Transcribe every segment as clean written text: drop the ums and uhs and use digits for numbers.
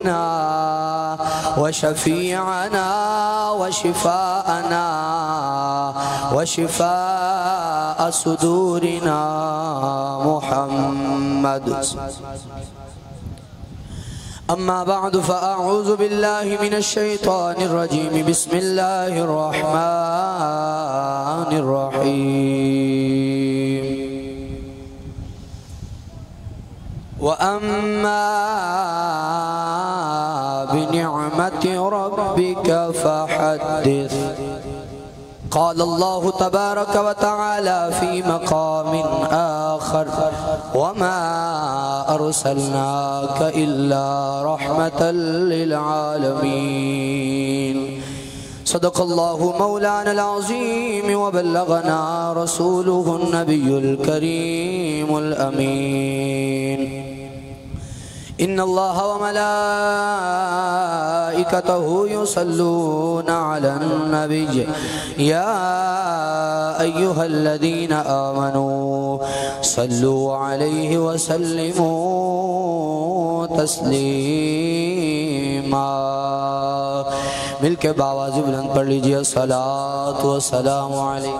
ذنوبنا وشفيعنا وشفاءنا وشفاء صدورنا محمد. أما بعد فأعوذ بالله من الشيطان الرجيم. بسم الله الرحمن الرحيم. وأما بنعمة ربك فحدث. قال الله تبارك وتعالى في مقام آخر وما أرسلناك إلا رحمة للعالمين. صدق الله مولانا العظيم وبلغنا رسوله النبي الكريم الأمين. إن الله وملائكته يصلون على النبي يا أيها الذين آمنوا صلوا عليه وسلموا تسلیما. مل کے باواز بلند پڑھ لیجئے الصلاۃ والسلام علیہ.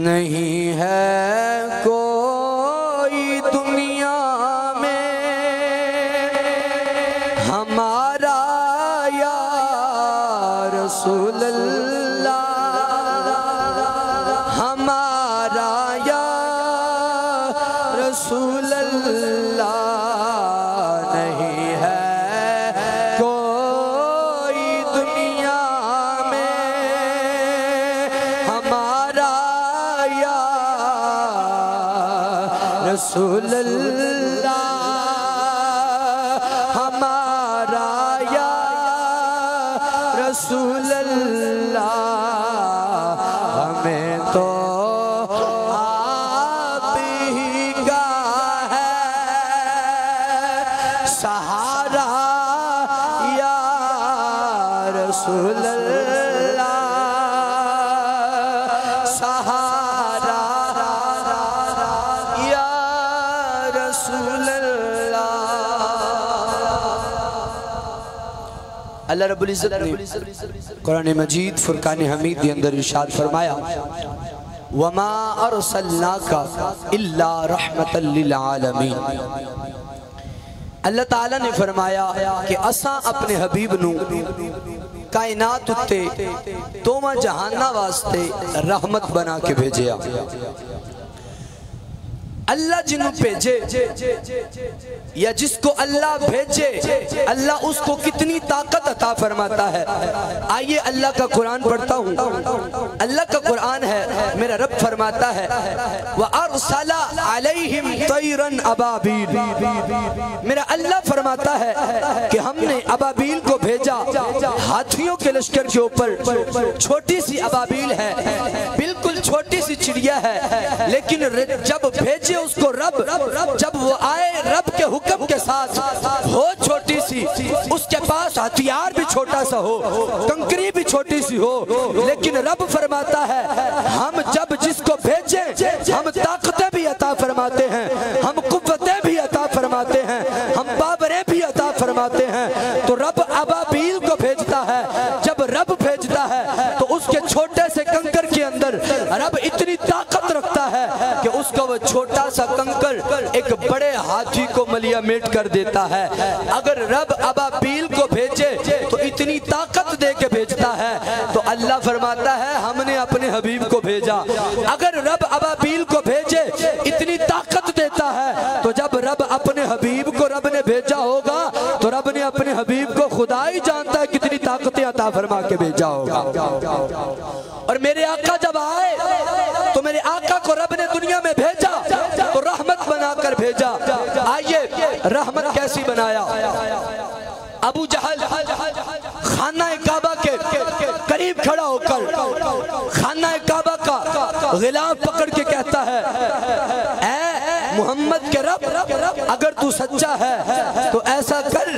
نہیں ہے کوئی دنیا میں ہمارا یا رسول اللہ، ہمارا یا رسول اللہ. نہیں ہے کوئی دنیا میں ہمارا رسول اللہ، ہمارا یا رسول اللہ. ہمیں تو آپ ہی کا ہے سہارا یا رسول اللہ، سہارا رسول اللہ. اللہ رب العزت نے قرآن مجید فرقان حمید کے اندر ارشاد فرمایا وَمَا أَرْسَلْنَاكَ إِلَّا رَحْمَةً لِلْعَالَمِينَ. اللہ تعالیٰ نے فرمایا کہ اساں اپنے حبیب نو کائنات اتے تومہ جہانہ واسطے رحمت بنا کے بھیجیا. اللہ جنہوں بھیجے یا جس کو اللہ بھیجے اللہ اس کو کتنی طاقت عطا فرماتا ہے. آئیے اللہ کا قرآن پڑھتا ہوں. اللہ کا قرآن ہے، میرا رب فرماتا ہے وَأَرْسَلَ عَلَيْهِمْ طَيْرًا أَبَابِيلَ. میرا اللہ فرماتا ہے کہ ہم نے ابابیل کو بھیجا، ہاتھیوں کے لشکر کے اوپر. چھوٹی سی ابابیل ہے، بالکل چھوٹی سی چڑیا ہے، لیکن جب بھیجے اس کو رب، جب وہ آئے رب کے حکم کے ساتھ، ہو چھوٹی سی، اس کے پاس ہتھیار بھی چھوٹا سا ہو، کنکری بھی چھوٹی سی ہو، لیکن رب فرماتا ہے ہم جب جس کو بھیجیں ہم طاقتیں بھی عطا فرماتے ہیں، ہم قوتیں بھی عطا فرماتے ہیں، ہم پاوریں بھی عطا فرماتے ہیں. تو رب ابابیل کو بھیجتا ہے. جب رب بھیجتا ہے تو اس کے چھوٹے سے کنکر کے اندر رب اتنی طاقت رکھتا ہے کہ اس کا وہ چھوٹا سا کنکر ایک بڑے ہاتھی کو ملیا میٹ کر دیتا ہے. اگر رب ابابیل کو بھیجے تو اتنی طاقت دے کے بھیجتا ہے. تو اللہ فرماتا ہے ہم نے اپنے حبیب کو بھیجا. اگر رب ابابیل کو بھیجے اتنی طاقت دیتا ہے تو جب رب اپنے حبیب کو رب نے بھیجا ہوگا تو رب نے اپنے حبیب کو خدا ہی جانتا ہے کتنی طاقتیں عطا فرما کے بھیجا ہوگا. اور میرے آقا جب آئے تو میرے آقا کو رب نے دنیا میں بھیجا تو رحمت بنا کر بھیجا. آئیے رحمت کیسی بنایا. ابو جہل خانہ کعبہ کے قریب کھڑا ہو کر خانہ کعبہ کا غلاف پکڑ کے کہتا ہے اے محمد کے رب اگر تو سچا ہے تو ایسا کر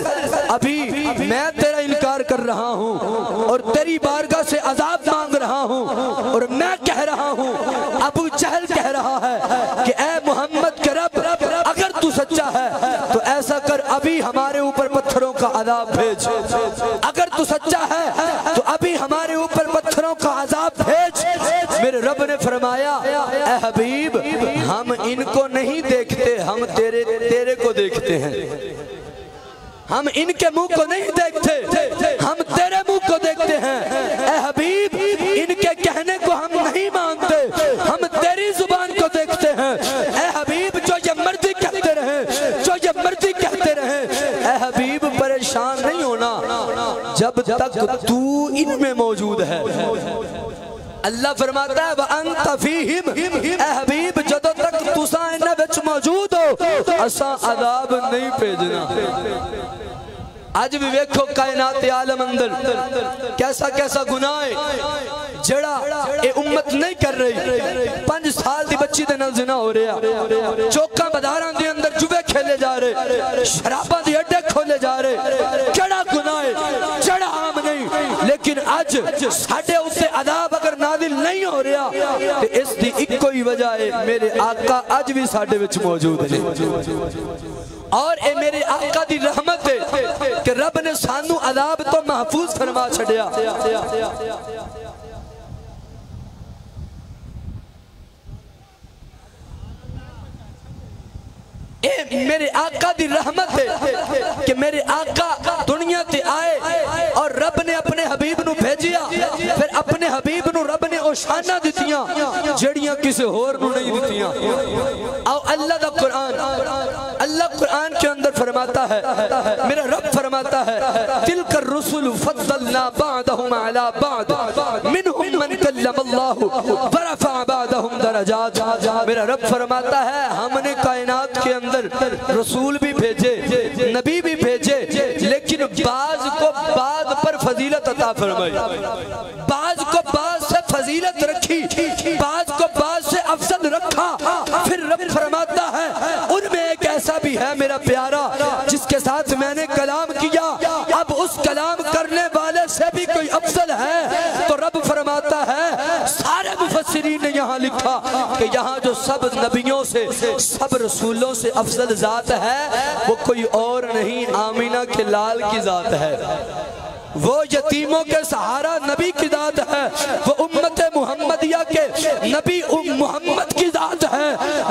ابھی میں تیرا انکار کر رہا ہوں اور تیری بارگاہ سے عذاب مانگ رہا ہوں اور میں کہہ رہا ہوں، ابو جہل کہہ رہا ہے کہ اے محمد کے رب اگر تو سچا ہے تو ایسا کر ابھی ہمارے اوپر پتھروں کا عذاب بھیج، اگر تو سچا ہے تو ابھی ہمارے اوپر پتھروں کا عذاب بھیج۔ میرے رب نے فرمایا اے حبیب ہم ان کو نہیں دیکھتے، ہم تیرے کو دیکھتے ہیں، ہم ان کے منہ کو نہیں دیکھتے، ہم تیرے منہ کو دیکھتے ہیں۔ اے حبیب ان کے کہنے کو ہم نہیں مانتے، ہم تیری زبان کو دیکھتے ہیں۔ اے حبیب جو یہ مرضی کہتے رہے، جو یہ مرضی کہتے رہے، اے حبیب پریشان نہیں ہونا جب تک تو ان میں موجود ہے۔ اللہ فرماتا ہے وَأَنْتَ فِيهِمْ، اے حبیب جدو تک تساں انہاں وچ موجود ہو اساں عذاب نہیں بھیجنا۔ آج بھی ویکھو کائنات عالم اندر کیسا کیسا گناہ ہے جڑا اے امت نہیں کر رہی۔ 5 سال دی بچی دے نال زنا ہو رہا، چوکاں بازاراں دے اندر جوے کھیلے جا رہے، شراباں دی اڈے کھولے جا رہے، کیڑا گناہ ہے جڑا عام نہیں، لیکن اج ساڈے اوتے عذاب اگر نازل نہیں ہو رہا تے اس دی اکو ہی وجہ ہے میرے آقا اج بھی ساڈے وچ موجود ہے۔ اور اے میرے آقا دی رحمت ہے کہ رب نے سانو عذاب تو محفوظ فرما چھڑیا۔ اے میرے آقا دی رحمت ہے کہ میرے آقا دنیا تے آئے اور رب نے اپنے حبیب نو بھیجیا، پھر اپنے حبیب نو رب نے او شانہ دتیاں جڑیاں کسے ہور نو نہیں دتیاں۔ او اللہ دا قرآن، اللہ قرآن کے اندر فرماتا ہے، میرا رب فرماتا ہے تِلْكَ الرُّسُلُ فَضَّلْنَا بَعْدَهُمْ عَلَى بَعْدٍ مِنْهُمْ مَنْ كَلَّمَ اللَّهُ وَرَفَعَ بَعْدَهُمْ دَرَجَاتٍ۔ میرا رب فرماتا ہے ہم نے کائنات کے اندر رسول بھی بھیجے، نبی بھی بھیجے، لیکن بعض کو بعض پر فضیلت عطا فرمائی، بعض کو بعض سے فضیلت رکھی، بعض کو بعض سے افضل رکھا۔ پھر رب فرماتا ہے ان میں ایک ایسا بھی ہے میرا پیارا جس کے ساتھ میں نے کلام کیا، اب اس کلام کرنے والے سے بھی کوئی افضل ہے۔ تو رب فرماتا ہے سارے مفسرین نے یہاں لکھا کہ یہاں جو سب نبیوں سے سب رسولوں سے افضل ذات ہے وہ کوئی اور نہیں آمینہ کے لال کی ذات ہے، وہ یتیموں کے سہارا نبی کی ذات ہے، وہ امت محمدیہ کے نبی محمد کی ذات ہے۔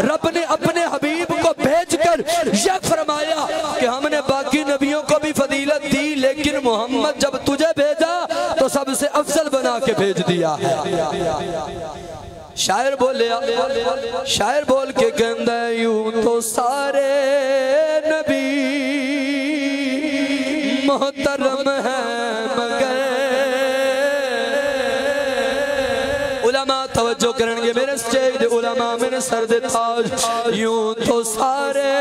رب نے اپنے حبیب کو بھیج کر یہ فرمایا کہ ہم نے باقی نبیوں کو بھی فضیلت دی لیکن محمد جب تجھے بھیجا تو سب سے افضل بنا کے بھیج دیا ہے۔ شاعر بولیا، شاعر بول کے کہندا ہے یوں تو سارے نبی محترم ہیں مگر، علماء توجہ کرنگے میرے سٹیج دے علماء میرے سر دے تاج، یوں تو سارے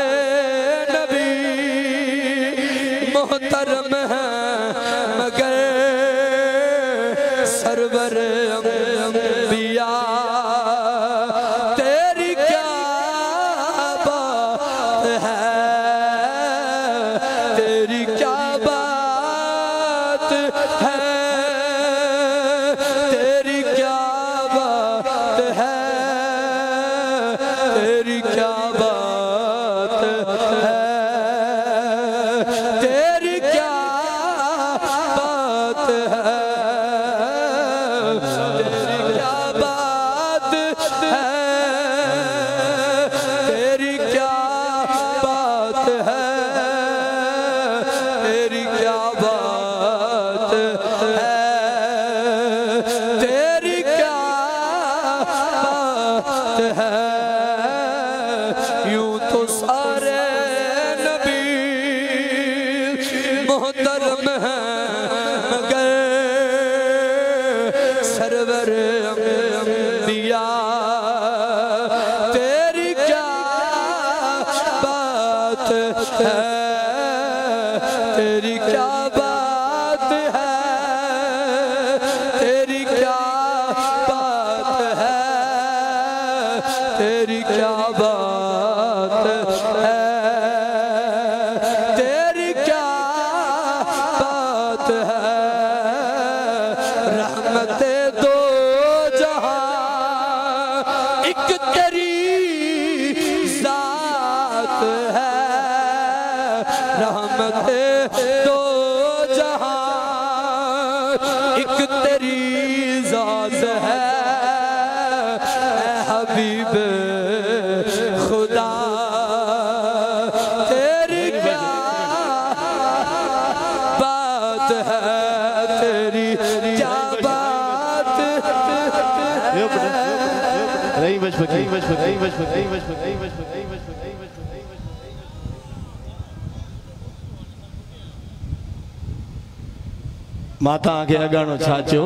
نبی محترم ہیں مگر سرور انبیاء تیری کیا بات ہے، تیری کیا بات ہے، تیری کیا بات ہے، تیری کیا بات ہے، تیری کیا بات ہے، تیری کیا بات ہے، تیری کیا بات ہے، تیری کیا بات ہے، تیری کیا بات ہے۔ یوں تو سارے نبی محترم ہیں مگر سرور انبیاء تیری کیا بات ہے، تیری کیا بات ہے، تیری کیا بات ہے، تیری کیا بات ہے، تیری کیا بات ہے۔ ایک تیری ذات ہے رحمت دو جہاں، ایک تیری ذات ہے اے حبیب خدا، تیری کیا بات ہے، تیری کیا بات ماتا آگے اگانو چھاچو